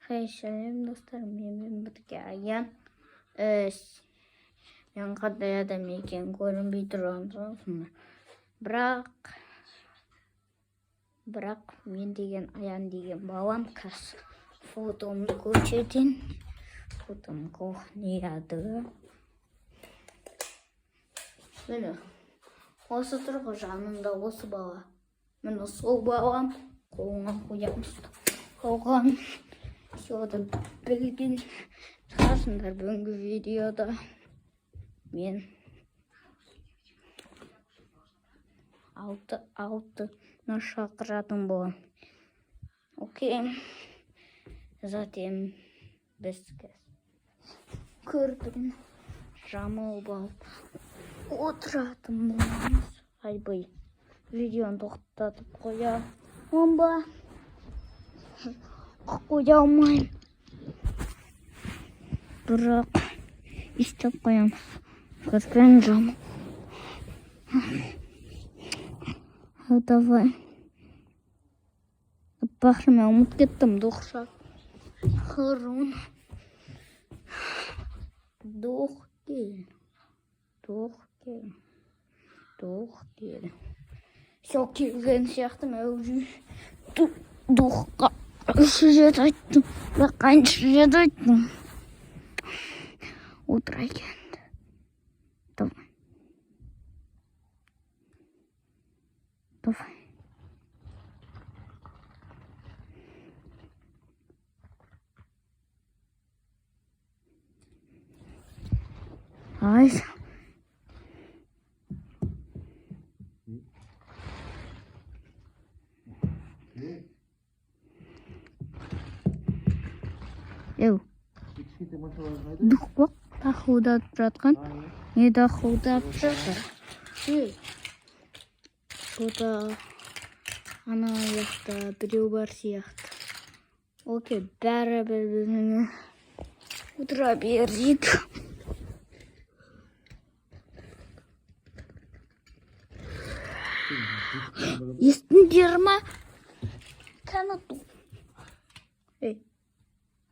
Сәлем достар, мен бізге аян. Мен қандай адам екен көрінбей тұрған жоқпын. Бірақ мен деген аян деген балам қазір фотомды көрсетейін. Фотом кухняда. Міне, осы тұрғы жанымда осы бала. Міне сол балам қолына қоямыз. Оған соды білген шығарсыңдар бүгінгі видеода. Мен алтыны шақыратын болам. Окей. Затем біз көрдігін жамылып алып отыратын боламыз. Айбай, видеоны тоқтатып қоямын ба? Қоя алмайым. Бірақ істеп қоямыз. Көрген жамыл. Давай. Бақшы, мен ұмыт кеттім. Дұқшақ. Қырын. Дұқ кел. Сол келген сияқты мен өзім дұққа үші жет айттым. Бірақ қаншы жет айттым. Отыра екен. Давай. Ай. Еу. Дұқ тақудап жатқан. Не тақудап жатыр? Бұда ана яқта біреу бар сияқты. Окей, бәрі бір-біріне отыра берейік. Естіңдер ма? Канату.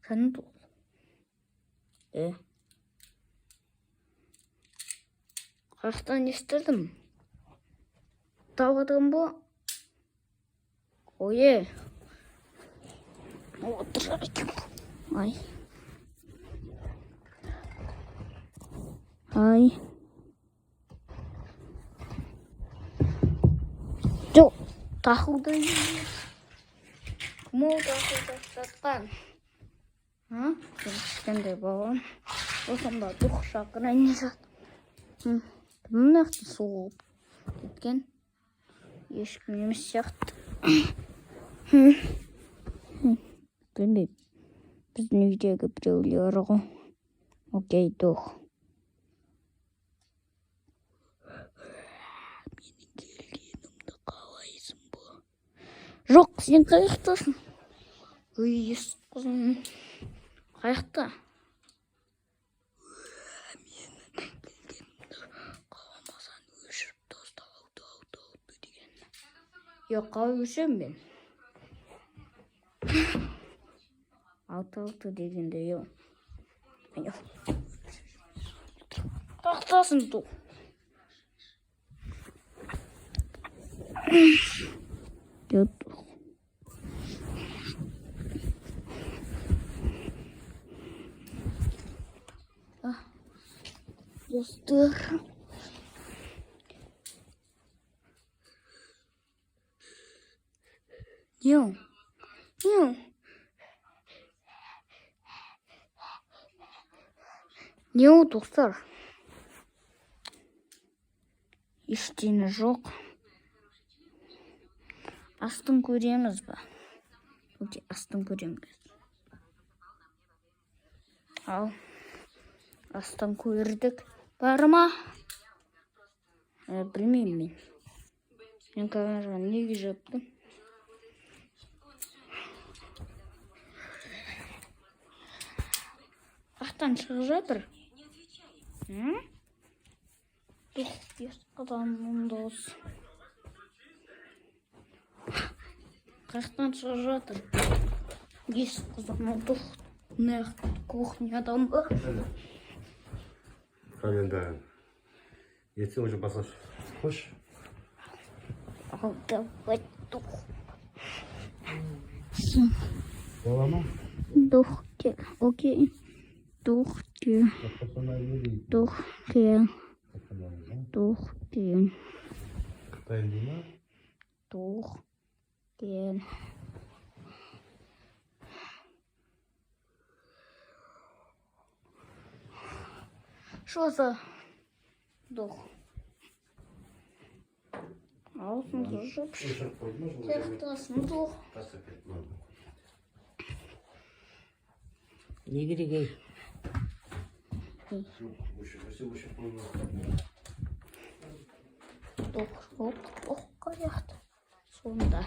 Канату. Қақтан естірдім. Табадым бұл? Ое. Отырайым. Ай. Жоқ, тақуды емес. Кім ол тақуды жатқан? Кішкентай балам. Осында дұқ шақырайын жат. Мұнақты соғып кеткен. Ешкім емес сияқты. Білмейм. Біздің үйдегі біреулері ғой. Окей, дұқ. Менің келгенімді қалайсың бұл? Жоқ, сен қайықтасың. Ес қызым. Қайықта? Менің келгенімді қаламасан өшіріп таста ауды деген. Yok, қалай өшірем мен? Ауды дегенде yok. Қақтасын тұл. Yok. Dostlar. Yok. Не o dostlar? Ештеңе жоқ. Астын көреміз ба? Окей, астын көреміз. Ал, астын көрдік. Бар ма? Білмеймін мен. Мен камераға неге жаптым? Ақтан шығып жатыр. Дұқ, адамның дос. Қақтан шығып жатыр. Есть сказано, дух на кухне дома. Kalender. Yeter hocam basar. Hoş. Давай дух. Devam mı? Дух, окей. Дух, дух, дух, Kıtayın değil mi? дух. Что за дух? Ağzını tutuşup. Işık koymuş mu? Tehtasını duh. Tasdik etmem. Ne gireyim? Işık koymuş. Дух, дух, kayaht. Sonunda.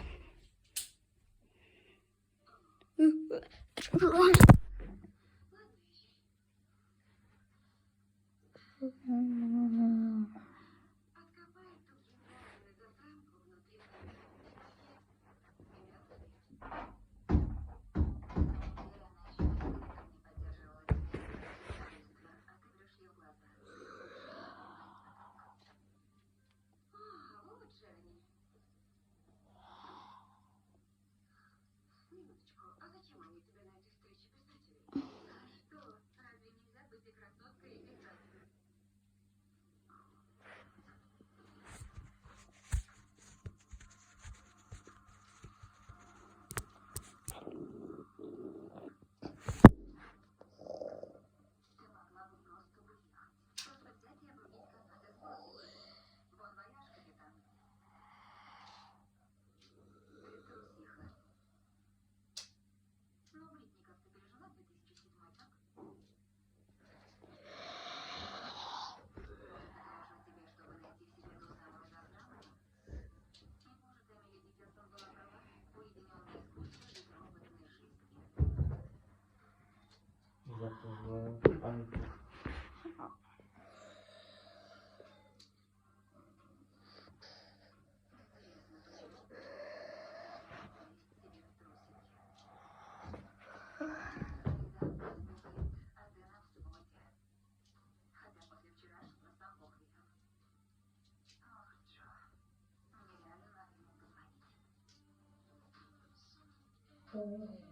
Oh.